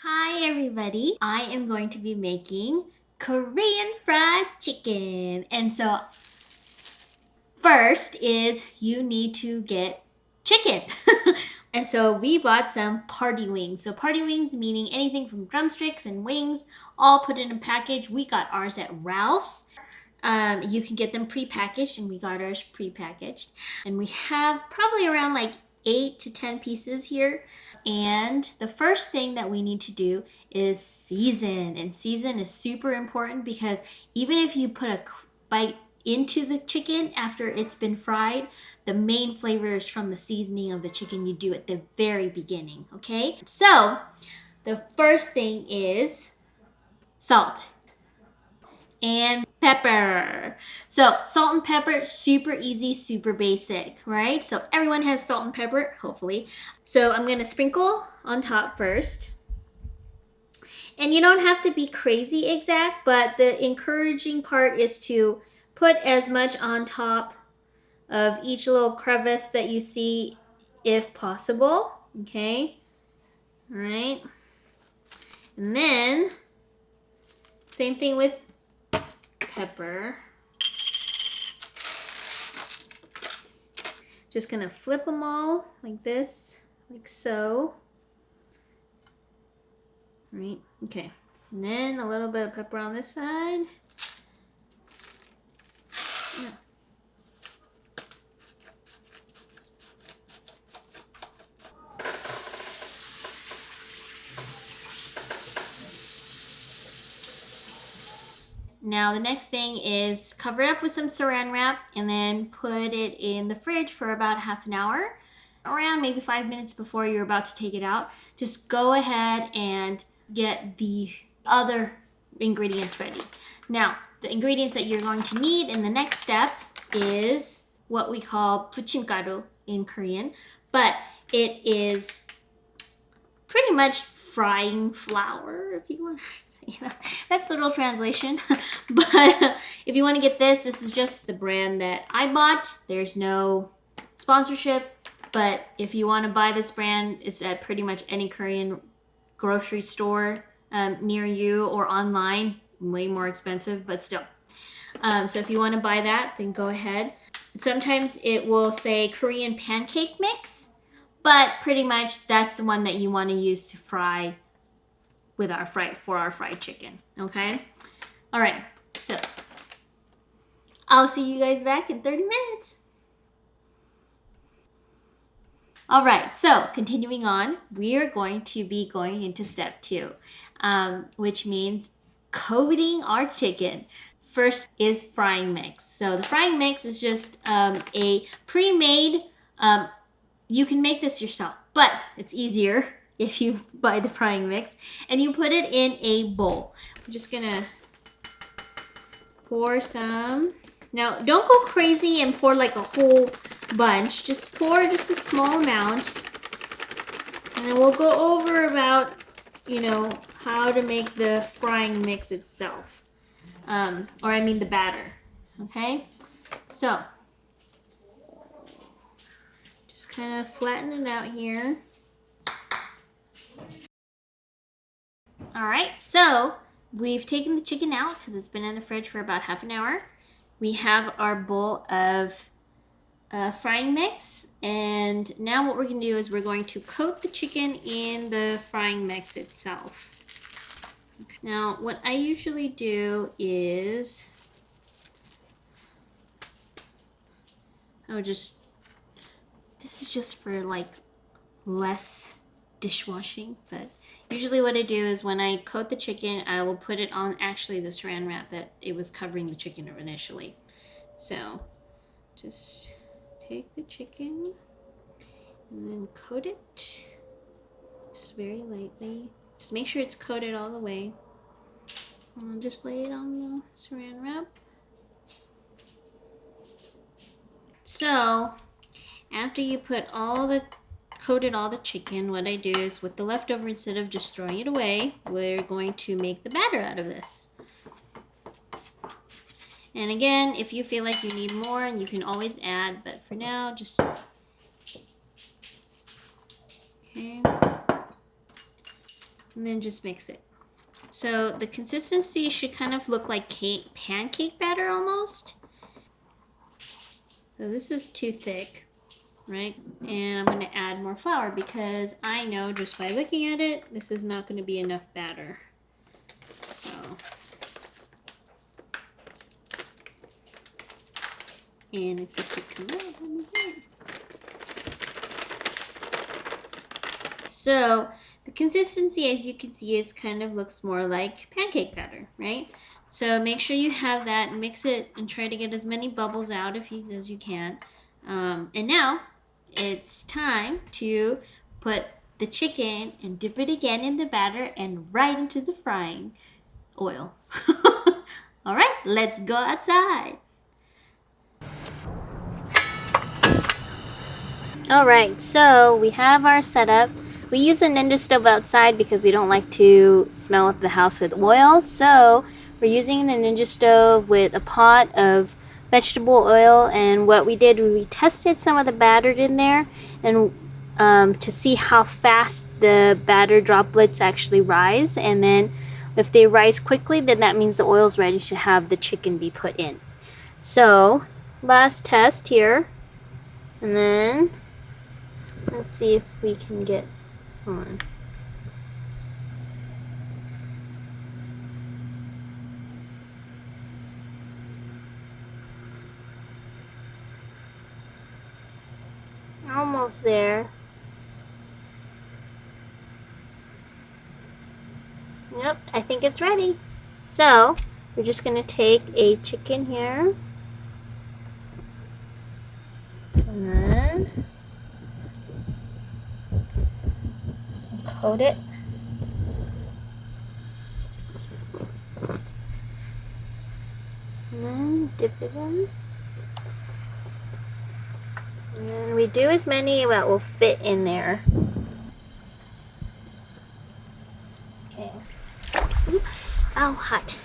Hi everybody, I am going to be making Korean fried chicken. And so first is you need to get chicken. And so we bought some party wings. So party wings meaning anything from drumsticks and wings, all put in a package. We got ours at Ralph's. You can get them pre-packaged, and we got ours pre-packaged. And we have probably around like 8 to 10 pieces here. And the first thing that we need to do is season. And season is super important because even if you put a bite into the chicken after it's been fried, the main flavor is from the seasoning of the chicken you do at the very beginning, okay? So the first thing is salt and pepper. So salt and pepper, super easy, super basic, right? So everyone has salt and pepper, hopefully. So I'm gonna sprinkle on top first. And you don't have to be crazy exact, but the encouraging part is to put as much on top of each little crevice that you see if possible, okay? All right. And then same thing with pepper. Just gonna flip them all like this, like so. Right, okay. And then a little bit of pepper on this side. Yeah. Now the next thing is cover it up with some saran wrap and then put it in the fridge for about half an hour. Around maybe 5 minutes before you're about to take it out, just go ahead and get the other ingredients ready. Now, the ingredients that you're going to need in the next step is what we call 부침가루 in Korean, but it is pretty much frying flour, if you want to say that. That's the real translation. But if you want to get this is just the brand that I bought. There's no sponsorship, but if you want to buy this brand, it's at pretty much any Korean grocery store near you or online. Way more expensive, but still. So if you want to buy that, then go ahead. Sometimes it will say Korean pancake mix, but pretty much that's the one that you want to use to fry with our fried chicken, okay? All right, so I'll see you guys back in 30 minutes. All right, so continuing on, we are going to be going into step 2, which means coating our chicken. First is frying mix. So the frying mix is just a pre-made, you can make this yourself, but it's easier if you buy the frying mix, and you put it in a bowl. I'm just gonna pour some. Now, don't go crazy and pour like a whole bunch. Just pour just a small amount. And then we'll go over about, how to make the frying mix itself. Or I mean the batter. Okay? So, just kind of flatten it out here. All right, so we've taken the chicken out because it's been in the fridge for about half an hour. We have our bowl of frying mix, and now what we're going to do is we're going to coat the chicken in the frying mix itself. Now, what I usually do is this is just for like less dishwashing, but usually what I do is when I coat the chicken, I will put it on actually the saran wrap that it was covering the chicken initially. So just take the chicken and then coat it just very lightly. Just make sure it's coated all the way. And I'll just lay it on the saran wrap. So after you coated all the chicken, what I do is with the leftover, instead of just throwing it away, we're going to make the batter out of this. And again, if you feel like you need more, you can always add, but for now, just okay. and then just mix it. So the consistency should kind of look like pancake batter almost. So this is too thick, right? And I'm going to add more flour because I know just by looking at it, this is not going to be enough batter. So and if this would come out, that'd be great. So the consistency, as you can see, is kind of looks more like pancake batter, right? So make sure you have that and mix it and try to get as many bubbles out as you can. And now it's time to put the chicken and dip it again in the batter and right into the frying oil. All right, let's go outside. All right, so we have our setup. We use a Ninja stove outside because we don't like to smell the house with oil. So we're using the Ninja stove with a pot of vegetable oil. And what we did, we tested some of the batter in there and to see how fast the batter droplets actually rise. And then if they rise quickly, then that means the oil's ready to have the chicken be put in. So last test here. And then let's see if we can get on. Almost there. Yep, I think it's ready. So, we're just going to take a chicken here. And then coat it. And then dip it in. And then we do as many that will fit in there. Okay. Oops. Ow, hot.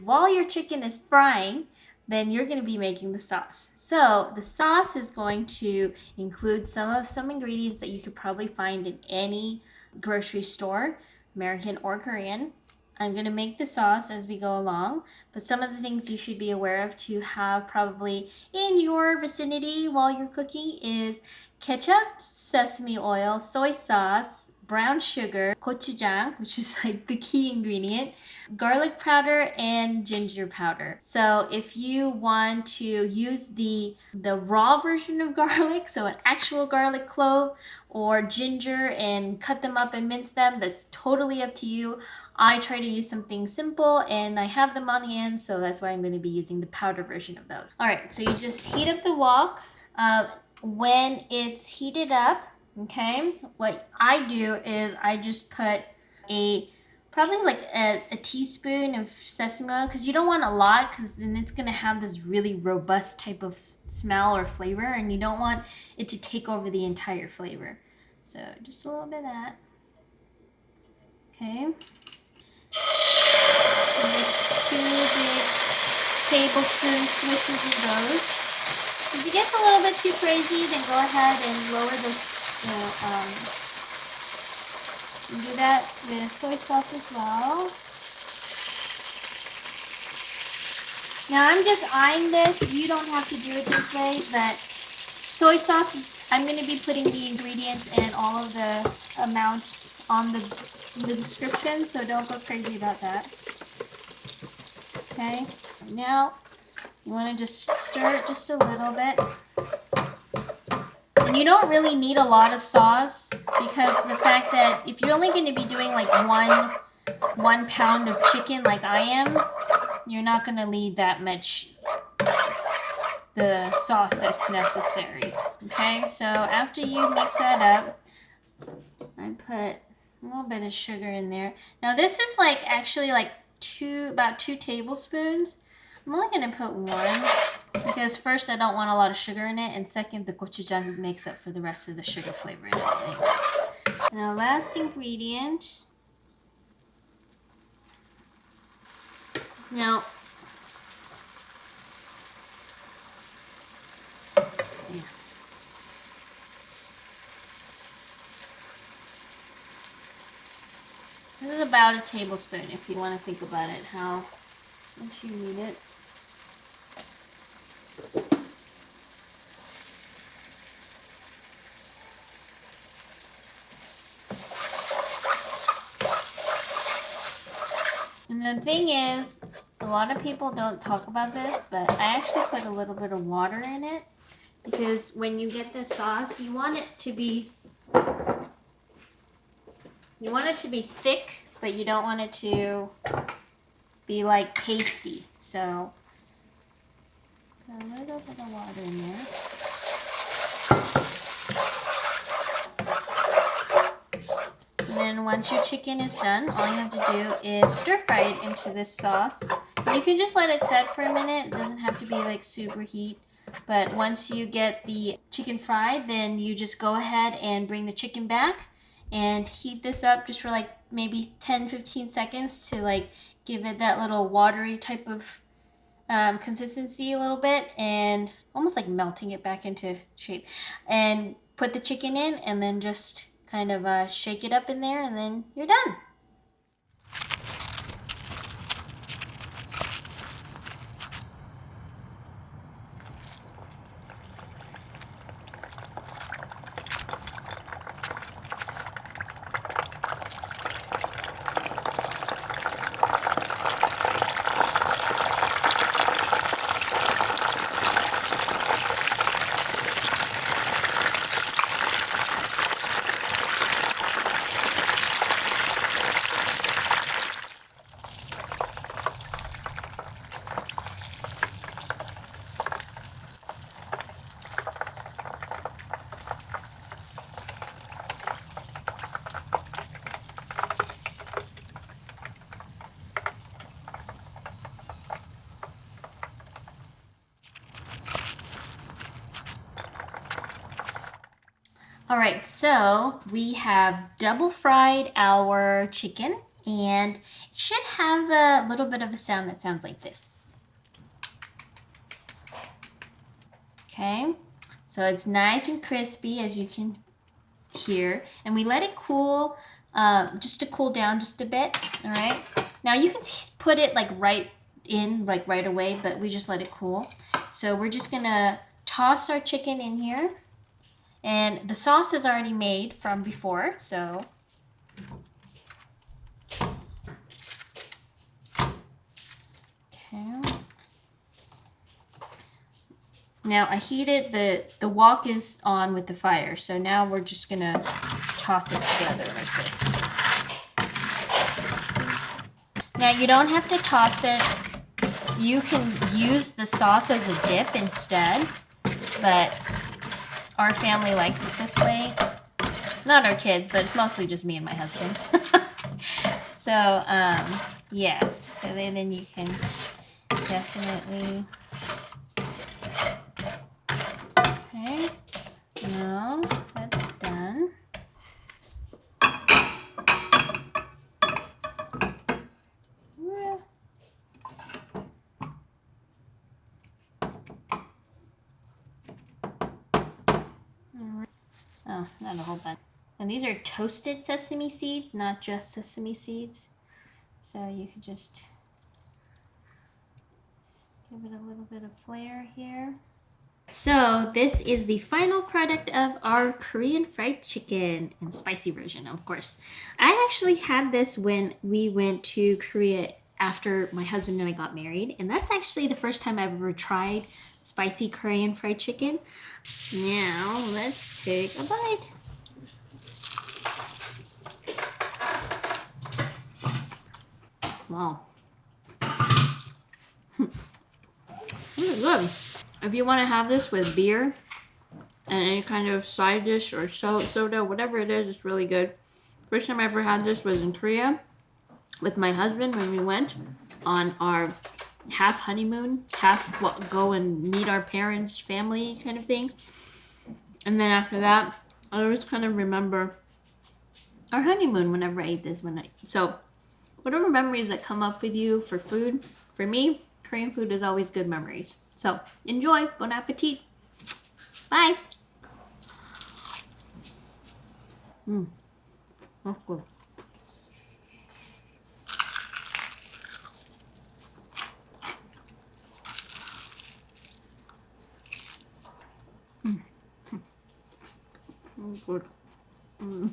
While your chicken is frying, then you're going to be making the sauce. So the sauce is going to include some ingredients that you could probably find in any grocery store, American or Korean. I'm going to make the sauce as we go along, but some of the things you should be aware of to have probably in your vicinity while you're cooking is ketchup, sesame oil, soy sauce, brown sugar, gochujang, which is like the key ingredient, garlic powder, and ginger powder. So if you want to use the raw version of garlic, so an actual garlic clove or ginger, and cut them up and mince them, that's totally up to you. I try to use something simple and I have them on hand, so that's why I'm going to be using the powder version of those. All right, so you just heat up the wok. When it's heated up, okay, what I do is I just put probably like a teaspoon of sesame oil, because you don't want a lot, because then it's going to have this really robust type of smell or flavor, and you don't want it to take over the entire flavor. So just a little bit of that. Okay. And just 2 big tablespoon swishes of those. If it gets a little bit too crazy, then go ahead and lower the, and do that with soy sauce as well. Now I'm just eyeing this. You don't have to do it this way, but soy sauce, I'm going to be putting the ingredients and all of the amount on the description, so don't go crazy about that. Okay, now you want to just stir it just a little bit. And you don't really need a lot of sauce, because the fact that if you're only going to be doing like one pound of chicken like I am, you're not going to need that much the sauce that's necessary. Okay, so after you mix that up, I put a little bit of sugar in there. Now this is like actually like about 2 tablespoons. I'm only going to put 1 because first I don't want a lot of sugar in it, and second the gochujang makes up for the rest of the sugar flavor in it anyway. Now last ingredient. Now, yeah. This is about a tablespoon if you want to think about it, how much you need it. And the thing is, a lot of people don't talk about this, but I actually put a little bit of water in it because when you get the sauce, you want it to be thick, but you don't want it to be like pasty. So put a little bit of water in there. And then once your chicken is done, all you have to do is stir fry it into this sauce. And you can just let it set for a minute. It doesn't have to be like super heat. But once you get the chicken fried, then you just go ahead and bring the chicken back and heat this up just for like maybe 10-15 seconds to like give it that little watery type of consistency a little bit, and almost like melting it back into shape. And put the chicken in and then just kind of shake it up in there, and then you're done. All right, so we have double fried our chicken, and it should have a little bit of a sound that sounds like this. Okay, so it's nice and crispy, as you can hear, and we let it cool, just to cool down just a bit. All right, now you can put it like right away, but we just let it cool. So we're just gonna toss our chicken in here. And the sauce is already made from before, so okay. Now I heated the wok is on with the fire, so now we're just gonna toss it together like this. Now you don't have to toss it. You can use the sauce as a dip instead, but our family likes it this way. Not our kids, but it's mostly just me and my husband. So, yeah. So then you can definitely... Okay. No, that's done. Yeah. Oh, not a whole bunch. And these are toasted sesame seeds, not just sesame seeds. So you can just give it a little bit of flair here. So this is the final product of our Korean fried chicken, and spicy version, of course. I actually had this when we went to Korea after my husband and I got married, and that's actually the first time I've ever tried spicy Korean fried chicken. Now let's take a bite. Wow. This is good. If you want to have this with beer and any kind of side dish or soda, whatever it is, it's really good. First time I ever had this was in Korea. with my husband when we went on our half honeymoon, half go and meet our parents' family kind of thing. And then after that, I always kind of remember our honeymoon whenever I ate this one night. So, whatever memories that come up with you for food, for me, Korean food is always good memories. So, enjoy. Bon appetit. Bye. That's good. Good.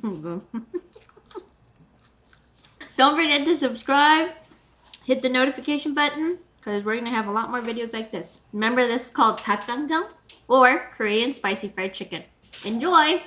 Good. Don't forget to subscribe, hit the notification button, because we're going to have a lot more videos like this. Remember, this is called Dakgangjeong, or Korean spicy fried chicken. Enjoy!